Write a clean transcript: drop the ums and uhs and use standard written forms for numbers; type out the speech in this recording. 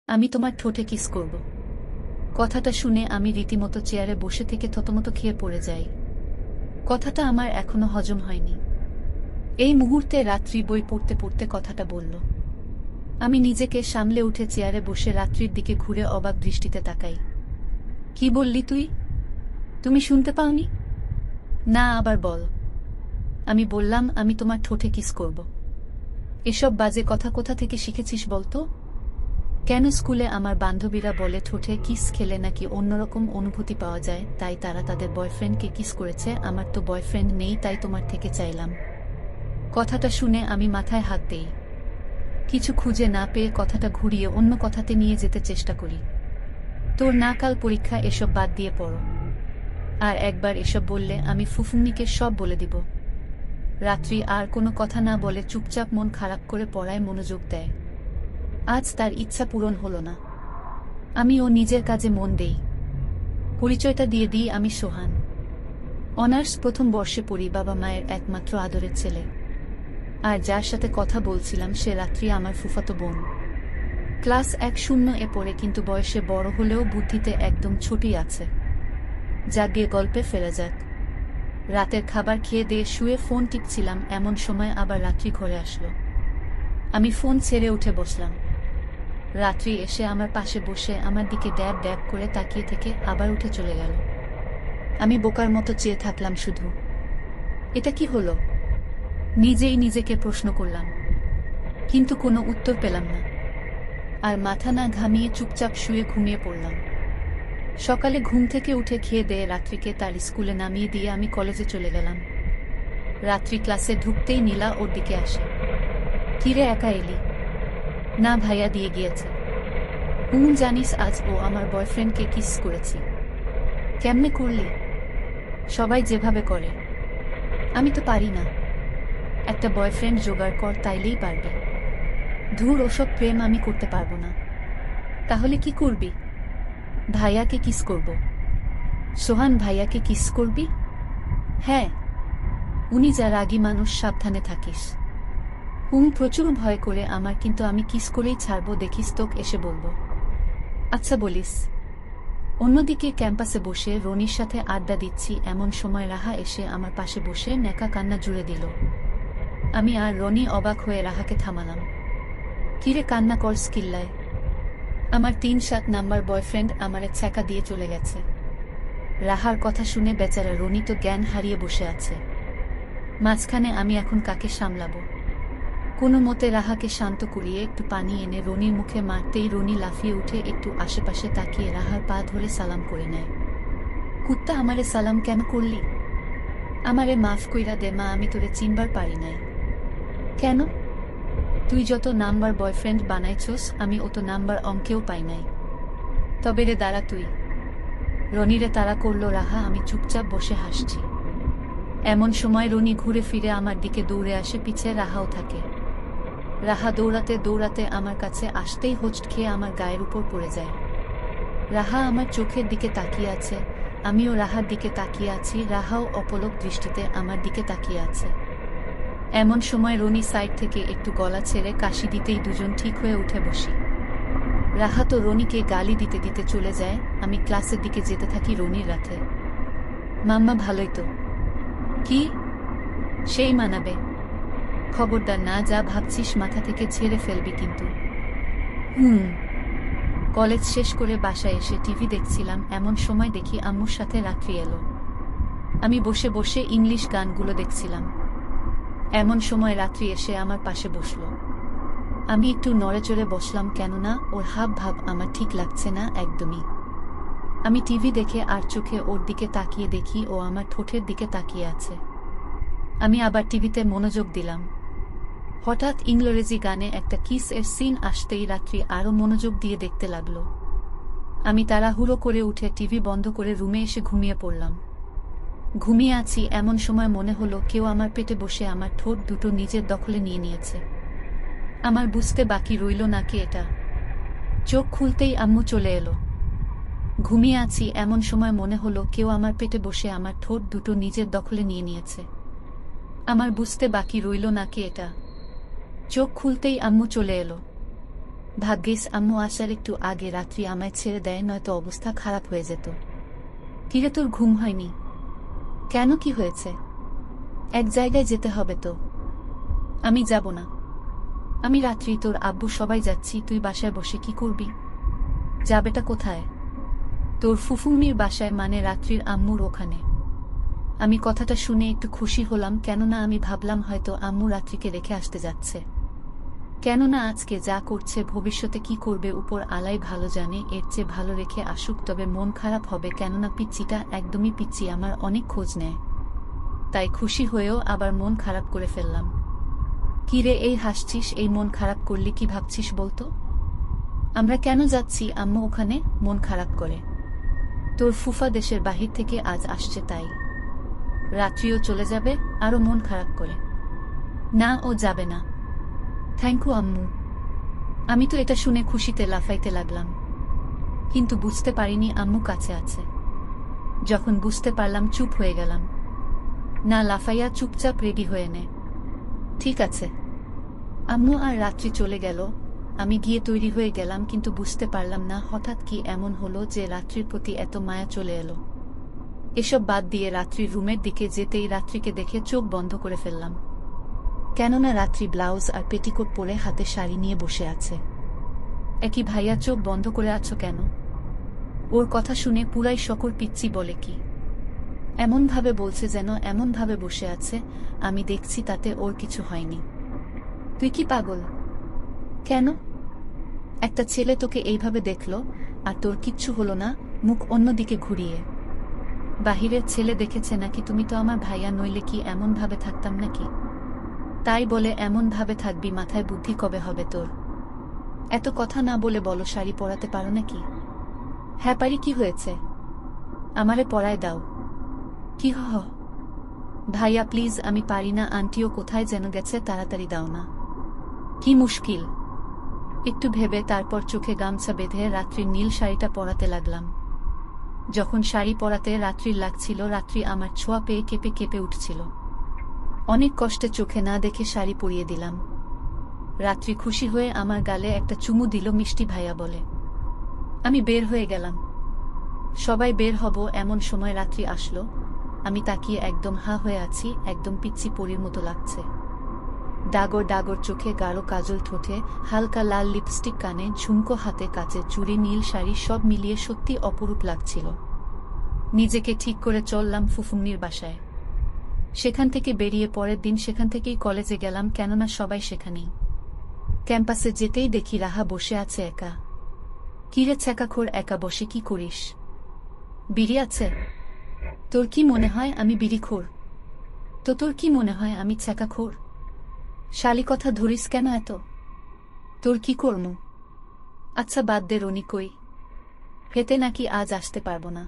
আমি তোমার ঠোঁটে কিস করব। কথাটা শুনে আমি রীতিমতো চেয়ারে বসে থেকে থতমত খেয়ে পড়ে যাই। কথাটা আমার এখনো হজম হয়নি। এই মুহূর্তে রাত্রি বই পড়তে পড়তে কথাটা বলল। আমি নিজেকে সামলে উঠে চেয়ারে বসে রাত্রির দিকে ঘুরে অবাক দৃষ্টিতে তাকাই। কি বললি তুই? তুমি শুনতে পাওনি? না, আবার বল। আমি বললাম, আমি তোমার ঠোঁটে কিস করব। এসব বাজে কথা কোথা থেকে শিখেছিস বলতো? কেন স্কুলে আমার বান্ধবীরা বলে ঠোঁটে কিস খেলে নাকি অন্যরকম অনুভূতি পাওয়া যায়, তাই তারা তাদের বয়ফ্রেন্ডকে কিস করেছে। আমার তো বয়ফ্রেন্ড নেই, তাই তোমার থেকে চাইলাম। কথাটা শুনে আমি মাথায় হাত দেই। কিছু খুঁজে না পেয়ে কথাটা ঘুরিয়ে অন্য কথাতে নিয়ে যেতে চেষ্টা করি। তোর না কাল পরীক্ষা, এসব বাদ দিয়ে পড়ো। আর একবার এসব বললে আমি ফুফুন্নিকে সব বলে দিব। রাত্রি আর কোনো কথা না বলে চুপচাপ মন খারাপ করে পড়ায় মনোযোগ দেয়। আজ তার ইচ্ছা পূরণ হলো না। আমিও নিজের কাজে মন দেই। পরিচয়টা দিয়ে দিই, আমি সোহান। অনার্স প্রথম বর্ষে পড়ি, বাবা মায়ের একমাত্র আদরের ছেলে। আর যার সাথে কথা বলছিলাম সে রাত্রি আমার ফুফাতো বোন। ক্লাস 1-0 পড়ে, কিন্তু বয়সে বড় হলেও বুদ্ধিতে একদম ছোটই আছে। জাগিয়ে গল্পে ফেরা যাক। রাতের খাবার খেয়ে দিয়ে শুয়ে ফোন টিপছিলাম, এমন সময় আবার রাত্রি ঘরে আসলো। আমি ফোন ছেড়ে উঠে বসলাম। রাত্রি এসে আমার পাশে বসে আমার দিকে ড্যাব ড্যাব করে তাকিয়ে থেকে আবার উঠে চলে গেল। আমি বোকার মতো চেয়ে থাকলাম শুধু। এটা কি হলো? নিজেই নিজেকে প্রশ্ন করলাম, কিন্তু কোনো উত্তর পেলাম না। আর মাথা না ঘামিয়ে চুপচাপ শুয়ে ঘুমিয়ে পড়লাম। সকালে ঘুম থেকে উঠে খেয়ে দেয়ে রাত্রিকে তার স্কুলে নামিয়ে দিয়ে আমি কলেজে চলে গেলাম। রাত্রি ক্লাসে ঢুকতেই নীলা ওর দিকে আসে। কিরে, একা এলি? না, ভাইয়া দিয়ে গিয়েছে। জানিস আজ ও আমার বয়ফ্রেন্ডকে কিস করেছি। কেমনে করলি? সবাই যেভাবে করে। আমি তো পারি না। একটা বয়ফ্রেন্ড জোগাড় কর, তাইলেই পারবি। ধুর, ওসব প্রেম আমি করতে পারবো না। তাহলে কি করবি? ভাইয়াকে কিস করব। সোহান, ভাইয়াকে কিস করবি? হ্যাঁ। উনি যা রাগী মানুষ, সাবধানে থাকিস। প্রচুর ভয় করে আমার, কিন্তু আমি কিস করেই ছাড়বো, দেখিস তোকে এসে বলবো। আচ্ছা বলিস। অন্যদিকে ক্যাম্পাসে বসে রনির সাথে আড্ডা দিচ্ছি, এমন সময় রাহা এসে আমার পাশে বসে নেকা কান্না জুড়ে দিল। আমি আর রনি অবাক হয়ে রাহাকে থামালাম। কিরে, কান্না কর স্কিল্লায়? আমার 3-7 নাম্বার বয়ফ্রেন্ড আমারে ছ্যাঁকা দিয়ে চলে গেছে। রাহার কথা শুনে বেচারা রনি তো জ্ঞান হারিয়ে বসে আছে। মাঝখানে আমি এখন কাকে সামলাবো? কোনো মতে রাহাকে শান্ত করিয়ে একটু পানি এনে রনির মুখে মারতেই রনি লাফিয়ে উঠে একটু আশেপাশে তাকিয়ে রাহার পা ধরে সালাম করে নেয়। কুত্তা, আমারে সালাম কেন করলি? আমারে মাফ কইরা দে মা, আমি তোরে চিনবার পারি নাই। কেন? তুই যত নাম্বার বয়ফ্রেন্ড বানাইছস আমি অত নাম্বার অঙ্কেও পাই নাই। তবে রে দাঁড়া তুই। রনিরে তাড়া করলো রাহা, আমি চুপচাপ বসে হাসছি। এমন সময় রনি ঘুরে ফিরে আমার দিকে দৌড়ে আসে, পিছে রাহাও থাকে। রাহা দৌড়াতে দৌড়াতে আমার কাছে আসতেই হোঁচট খেয়ে আমার গায়ের উপর পড়ে যায়। রাহা আমার চোখের দিকে তাকিয়ে আছে, আমিও রাহার দিকে তাকিয়ে আছি, রাহাও অপলক দৃষ্টিতে আমার দিকে তাকিয়ে আছে। এমন সময় রনি সাইড থেকে একটু গলা ছেড়ে কাশি দিতেই দুজন ঠিক হয়ে উঠে বসি। রাহা তো রনিকে গালি দিতে দিতে চলে যায়, আমি ক্লাসের দিকে যেতে থাকি রনির রাতে। মাম্মা ভালোই তো। কি? সেই মানাবে। খবরদার না, যা ভাবছিস মাথা থেকে ছেড়ে ফেলবি কিন্তু। কলেজ শেষ করে বাসায় এসে টিভি দেখছিলাম, এমন সময় দেখি আম্মুর সাথে রাত্রি এলো। আমি বসে বসে ইংলিশ গানগুলো দেখছিলাম। এমন সময় রাত্রি এসে আমার পাশে বসল। আমি একটু নড়েচড়ে বসলাম, কেননা ওর হাব ভাব আমার ঠিক লাগছে না একদমই। আমি টিভি দেখে আর চোখে ওর দিকে তাকিয়ে দেখি ও আমার ঠোঁটের দিকে তাকিয়ে আছে। আমি আবার টিভিতে মনোযোগ দিলাম। হঠাৎ ইংরেজি গানে একটা কিস এর সিন আসতেই রাত্রি আরও মনোযোগ দিয়ে দেখতে লাগলো। আমি তাড়াহুড়ো করে উঠে টিভি বন্ধ করে রুমে এসে ঘুমিয়ে পড়লাম। ঘুমিয়ে আছি এমন সময় মনে হলো কেউ আমার পেটে বসে আমার ঠোঁট দুটো নিজের দখলে নিয়ে নিয়েছে। আমার বুঝতে বাকি রইল না কি এটা। চোখ খুলতেই আম্মু চলে এলো। ঘুমিয়ে আছি এমন সময় মনে হলো কেউ আমার পেটে বসে আমার ঠোঁট দুটো নিজের দখলে নিয়ে নিয়েছে। আমার বুঝতে বাকি রইল না কি এটা। চোখ খুলতেই আম্মু চলে এলো। ভাগ্যিস আম্মু আসার একটু আগে রাত্রি আমায় ছেড়ে দেয়, নয়তো অবস্থা খারাপ হয়ে যেত। কিরে, তোর ঘুম হয়নি কেন? কি হয়েছে? এক জায়গায় যেতে হবে তো। আমি যাব না। আমি রাত্রি, তোর আব্বু সবাই যাচ্ছি, তুই বাসায় বসে কি করবি? যাবেটা কোথায়? তোর ফুফুমির বাসায়, মানে রাত্রির আম্মুর ওখানে। আমি কথাটা শুনে একটু খুশি হলাম, কেননা আমি ভাবলাম হয়তো আম্মু রাত্রিকে রেখে আসতে যাচ্ছে। কেননা আজকে যা করছে, ভবিষ্যতে কি করবে উপর আলাই ভালো জানে। এর চেয়ে ভালো রেখে আসুক, তবে মন খারাপ হবে, কেননা পিচ্চিটা একদমই পিচ্চি, আমার অনেক খোঁজ নেয়। তাই খুশি হয়েও আবার মন খারাপ করে ফেললাম। কিরে, এই হাসছিস? এই মন খারাপ করলি কি ভাবছিস বলতো? আমরা কেন যাচ্ছি আম্মু ওখানে মন খারাপ করে? তোর ফুফা দেশের বাহির থেকে আজ আসছে, তাই। রাত্রিও চলে যাবে আরও মন খারাপ করে? না, ও যাবে না। থ্যাংক ইউ আম্মু। আমি তো এটা শুনে খুশিতে লাফাইতে লাগলাম, কিন্তু বুঝতে পারিনি আম্মু কাছে আছে। যখন বুঝতে পারলাম চুপ হয়ে গেলাম। না লাফাইয়া চুপচাপ রেডি হয়ে নে। ঠিক আছে। আম্মু আর রাত্রি চলে গেল। আমি গিয়ে তৈরি হয়ে গেলাম, কিন্তু বুঝতে পারলাম না হঠাৎ কি এমন হলো যে রাত্রির প্রতি এত মায়া চলে এলো। এসব বাদ দিয়ে রাত্রির রুমের দিকে যেতেই রাত্রিকে দেখে চোখ বন্ধ করে ফেললাম, কেননা রাত্রি ব্লাউজ আর পেটিকোট পরে হাতে শাড়ি নিয়ে বসে আছে। একই ভাইয়া, চোখ বন্ধ করে আছো কেন? ওর কথা শুনে পুরাই শকর পিচ্চি বলে কি এমনভাবে বলছে যেন এমনভাবে বসে আছে আমি দেখছি তাতে ওর কিছু হয়নি। তুই কি পাগল? কেন? একটা ছেলে তোকে এইভাবে দেখলো আর তোর কিচ্ছু হলো না? মুখ অন্যদিকে ঘুরিয়ে। বাহিরের ছেলে দেখেছে নাকি? তুমি তো আমার ভাইয়া, নইলে কি এমনভাবে থাকতাম নাকি? তাই বলে এমনভাবে থাকবি? মাথায় বুদ্ধি কবে হবে তোর? এত কথা না বলে বলো, শাড়ি পরাতে পারো নাকি? হ্যাঁ পারি। কি হয়েছে? আমারে পরায় দাও। কি ভাইয়া প্লিজ, আমি পারি না। আন্টিও কোথায় যেন গেছে, তাড়াতাড়ি দাও না। কি মুশকিল? একটু ভেবে তারপর চোখে গামছা বেঁধে রাত্রির নীল শাড়িটা পরাতে লাগলাম। যখন শাড়ি পরাতে রাত্রির লাগছিল, রাত্রি আমার ছোঁয়া পেয়ে কেঁপে কেঁপে উঠছিল। অনেক কষ্টে চোখে না দেখে শাড়ি পরিয়ে দিলাম। রাত্রি খুশি হয়ে আমার গালে একটা চুমু দিল মিষ্টি ভাইয়া বলে। আমি বের হয়ে গেলাম। সবাই বের হব এমন সময় রাত্রি আসলো। আমি তাকিয়ে একদম হা হয়ে আছি, একদম পিচ্চি পরীর মতো লাগছে। ডাগর ডাগর চোখে, গাঢ় কাজল ঠোঁটে, হালকা লাল লিপস্টিক, কানে ঝুমকো, হাতে কাচের চুড়ি, নীল শাড়ি, সব মিলিয়ে সত্যি অপরূপ লাগছিল। নিজেকে ঠিক করে চললাম ফুফুন্নির বাসায়। সেখান থেকে বেরিয়ে পরের দিন সেখান থেকেই কলেজে গেলাম, কেননা সবাই সেখানেই। ক্যাম্পাসে যেতেই দেখি রাহা বসে আছে একা। কিরে ছ্যাঁকাখোর, একা বসে কি করিস? বিড়ি আছে? তোর কি মনে হয় আমি বিড়িখোর? তো তোর কি মনে হয় আমি ছ্যাঁকাখোর? শালি কথা ধরিস কেন এত? তোর কি কর্ম? আচ্ছা বাদ দে, রনি কই? হেতে নাকি আজ আসতে পারবো না?